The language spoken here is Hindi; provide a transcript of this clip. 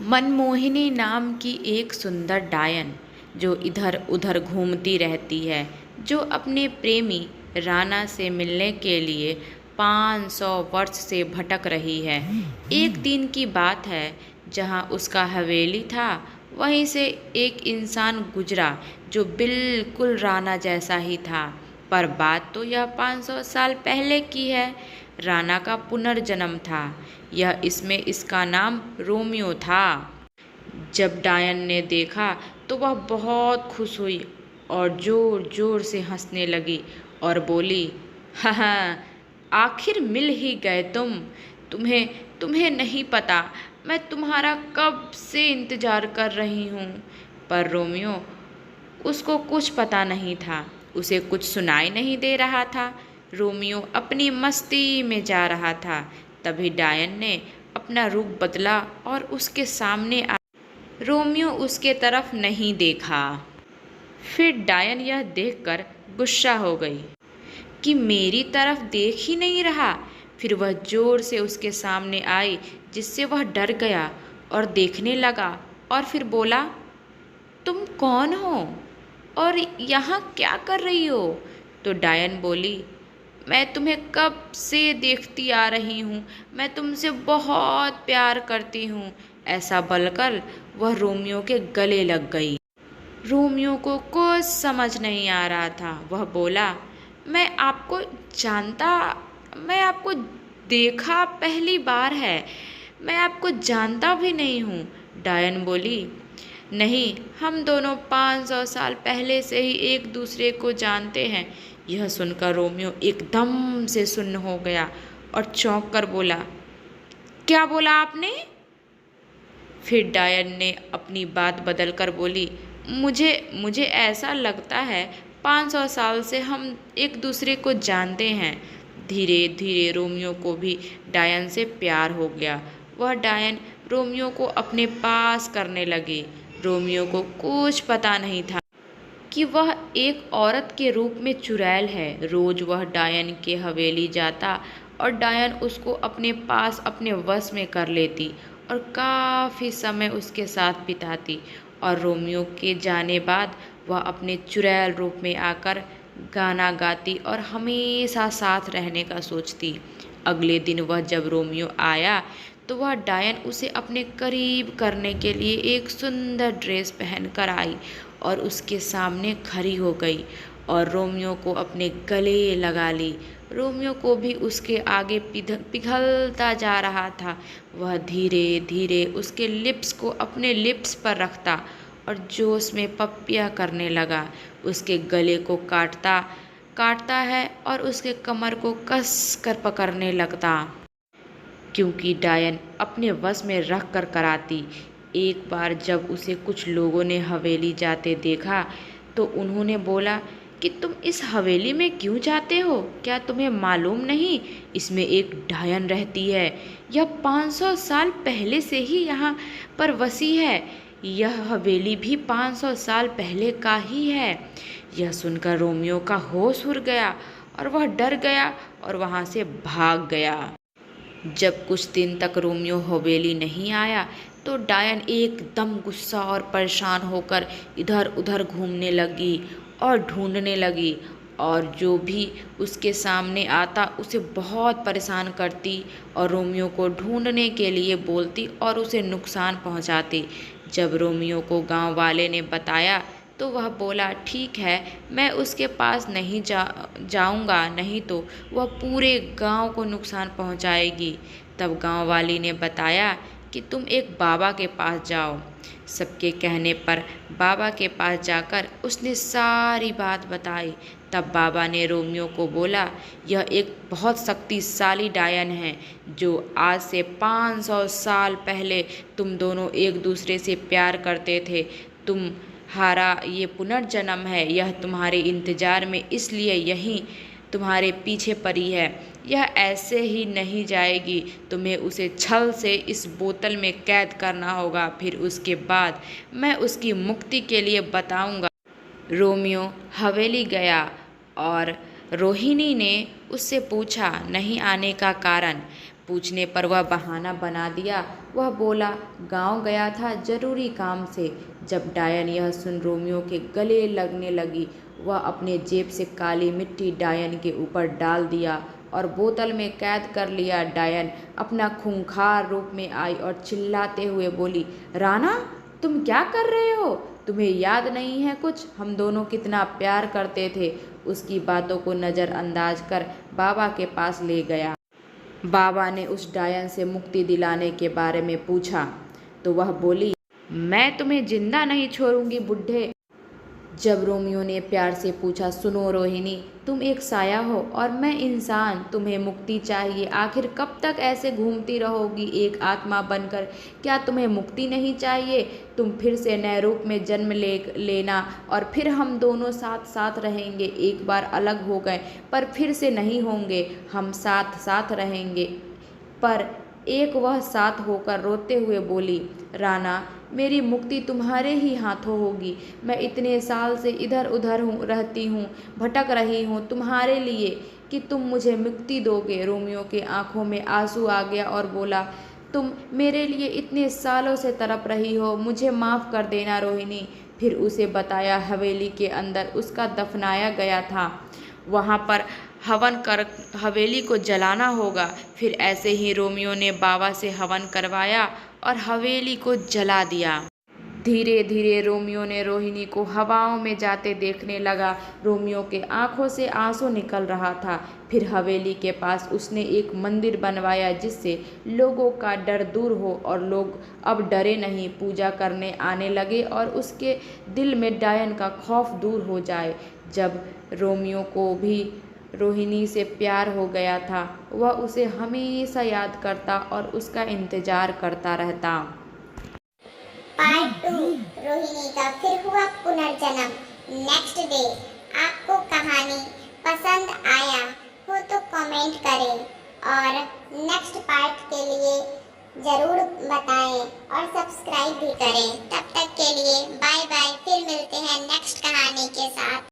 मनमोहिनी नाम की एक सुंदर डायन जो इधर उधर घूमती रहती है, जो अपने प्रेमी राणा से मिलने के लिए 500 वर्ष से भटक रही है। एक दिन की बात है, जहाँ उसका हवेली था, वहीं से एक इंसान गुजरा जो बिल्कुल राणा जैसा ही था। पर बात तो यह 500 साल पहले की है। राणा का पुनर्जन्म था यह, इसमें इसका नाम रोमियो था। जब डायन ने देखा तो वह बहुत खुश हुई और जोर जोर से हंसने लगी और बोली, हाँ, आखिर मिल ही गए तुम। तुम्हें तुम्हें नहीं पता मैं तुम्हारा कब से इंतजार कर रही हूँ। पर रोमियो, उसको कुछ पता नहीं था, उसे कुछ सुनाई नहीं दे रहा था। रोमियो अपनी मस्ती में जा रहा था। तभी डायन ने अपना रूप बदला और उसके सामने आ। रोमियो उसके तरफ नहीं देखा। फिर डायन यह देखकर गुस्सा हो गई कि मेरी तरफ देख ही नहीं रहा। फिर वह जोर से उसके सामने आई, जिससे वह डर गया और देखने लगा और फिर बोला, तुम कौन हो और यहाँ क्या कर रही हो? तो डायन बोली, मैं तुम्हें कब से देखती आ रही हूँ, मैं तुमसे बहुत प्यार करती हूँ। ऐसा बोलकर वह रोमियो के गले लग गई। रोमियो को कुछ समझ नहीं आ रहा था। वह बोला, मैं आपको जानता, मैं आपको देखा पहली बार है, मैं आपको जानता भी नहीं हूँ। डायन बोली, नहीं, हम दोनों 500 साल पहले से ही एक दूसरे को जानते हैं। यह सुनकर रोमियो एकदम से सुन्न हो गया और चौंक कर बोला, क्या बोला आपने? फिर डायन ने अपनी बात बदल कर बोली, मुझे मुझे ऐसा लगता है 500 साल से हम एक दूसरे को जानते हैं। धीरे धीरे रोमियो को भी डायन से प्यार हो गया। वह डायन रोमियो को अपने पास करने लगी। रोमियो को कुछ पता नहीं था कि वह एक औरत के रूप में चुड़ैल है। रोज वह डायन के हवेली जाता और डायन उसको अपने पास अपने वश में कर लेती और काफ़ी समय उसके साथ बिताती। और रोमियो के जाने बाद वह अपने चुड़ैल रूप में आकर गाना गाती और हमेशा साथ रहने का सोचती। अगले दिन वह जब रोमियो आया तो वह डायन उसे अपने करीब करने के लिए एक सुंदर ड्रेस पहनकर आई और उसके सामने खड़ी हो गई और रोमियो को अपने गले लगा ली। रोमियो को भी उसके आगे पिघलता जा रहा था। वह धीरे धीरे उसके लिप्स को अपने लिप्स पर रखता और जोश में पप्पियाँ करने लगा। उसके गले को काटता काटता है और उसके कमर को कस कर पकड़ने लगता, क्योंकि डायन अपने वश में रख कर कराती। एक बार जब उसे कुछ लोगों ने हवेली जाते देखा तो उन्होंने बोला कि तुम इस हवेली में क्यों जाते हो? क्या तुम्हें मालूम नहीं इसमें एक डायन रहती है? यह 500 साल पहले से ही यहाँ पर बसी है। यह हवेली भी 500 साल पहले का ही है। यह सुनकर रोमियो का होश उड़ गया और वह डर गया और वहाँ से भाग गया। जब कुछ दिन तक रोमियो हवेली नहीं आया तो डायन एकदम गुस्सा और परेशान होकर इधर उधर घूमने लगी और ढूंढने लगी, और जो भी उसके सामने आता उसे बहुत परेशान करती और रोमियो को ढूंढने के लिए बोलती और उसे नुकसान पहुंचाती। जब रोमियो को गांव वाले ने बताया तो वह बोला, ठीक है, मैं उसके पास नहीं जाऊंगा, नहीं तो वह पूरे गांव को नुकसान पहुंचाएगी। तब गांव वाली ने बताया कि तुम एक बाबा के पास जाओ। सबके कहने पर बाबा के पास जाकर उसने सारी बात बताई। तब बाबा ने रोमियो को बोला, यह एक बहुत शक्तिशाली डायन है जो आज से 500 साल पहले तुम दोनों एक दूसरे से प्यार करते थे। तुम्हारा ये पुनर्जन्म है, यह तुम्हारे इंतजार में इसलिए यहीं तुम्हारे पीछे पड़ी है। यह ऐसे ही नहीं जाएगी, तुम्हें उसे छल से इस बोतल में कैद करना होगा, फिर उसके बाद मैं उसकी मुक्ति के लिए बताऊंगा। रोमियो हवेली गया और रोहिणी ने उससे पूछा नहीं आने का कारण। पूछने पर वह बहाना बना दिया। वह बोला, गांव गया था जरूरी काम से। जब डायन यह सुन रोमियो के गले लगने लगी। वह अपने जेब से काली मिट्टी डायन के ऊपर डाल दिया और बोतल में कैद कर लिया। डायन अपना खूंखार रूप में आई और चिल्लाते हुए बोली, राना, तुम क्या कर रहे हो? तुम्हें याद नहीं है कुछ? हम दोनों कितना प्यार करते थे। उसकी बातों को नज़रअंदाज कर बाबा के पास ले गया। बाबा ने उस डायन से मुक्ति दिलाने के बारे में पूछा तो वह बोली, मैं तुम्हें जिंदा नहीं छोड़ूंगी बुड्ढे। जब रोमियो ने प्यार से पूछा, सुनो रोहिणी, तुम एक साया हो और मैं इंसान, तुम्हें मुक्ति चाहिए। आखिर कब तक ऐसे घूमती रहोगी एक आत्मा बनकर? क्या तुम्हें मुक्ति नहीं चाहिए? तुम फिर से नए रूप में जन्म लेना और फिर हम दोनों साथ साथ रहेंगे। एक बार अलग हो गए पर फिर से नहीं होंगे, हम साथ साथ रहेंगे। पर एक वह साथ होकर रोते हुए बोली, राना, मेरी मुक्ति तुम्हारे ही हाथों होगी। मैं इतने साल से इधर उधर रहती हूँ, भटक रही हूँ तुम्हारे लिए कि तुम मुझे मुक्ति दोगे। रोमियो के आंखों में आंसू आ गया और बोला, तुम मेरे लिए इतने सालों से तड़प रही हो, मुझे माफ़ कर देना रोहिणी। फिर उसे बताया हवेली के अंदर उसका दफनाया गया था, वहाँ पर हवन कर हवेली को जलाना होगा। फिर ऐसे ही रोमियो ने बाबा से हवन करवाया और हवेली को जला दिया। धीरे धीरे रोमियो ने रोहिणी को हवाओं में जाते देखने लगा। रोमियो के आंखों से आंसू निकल रहा था। फिर हवेली के पास उसने एक मंदिर बनवाया जिससे लोगों का डर दूर हो और लोग अब डरे नहीं, पूजा करने आने लगे और उसके दिल में डायन का खौफ दूर हो जाए। जब रोमियो को भी रोहिणी से प्यार हो गया था, वह उसे हमेशा याद करता और उसका इंतजार करता रहता। पार्ट 2 रोहिणी का फिर हुआ पुनर्जन्म नेक्स्ट डे। आपको कहानी पसंद आया हो तो कमेंट करें और नेक्स्ट पार्ट के लिए ज़रूर बताएं और सब्सक्राइब भी करें। तब तक के लिए बाय बाय, फिर मिलते हैं नेक्स्ट कहानी के साथ।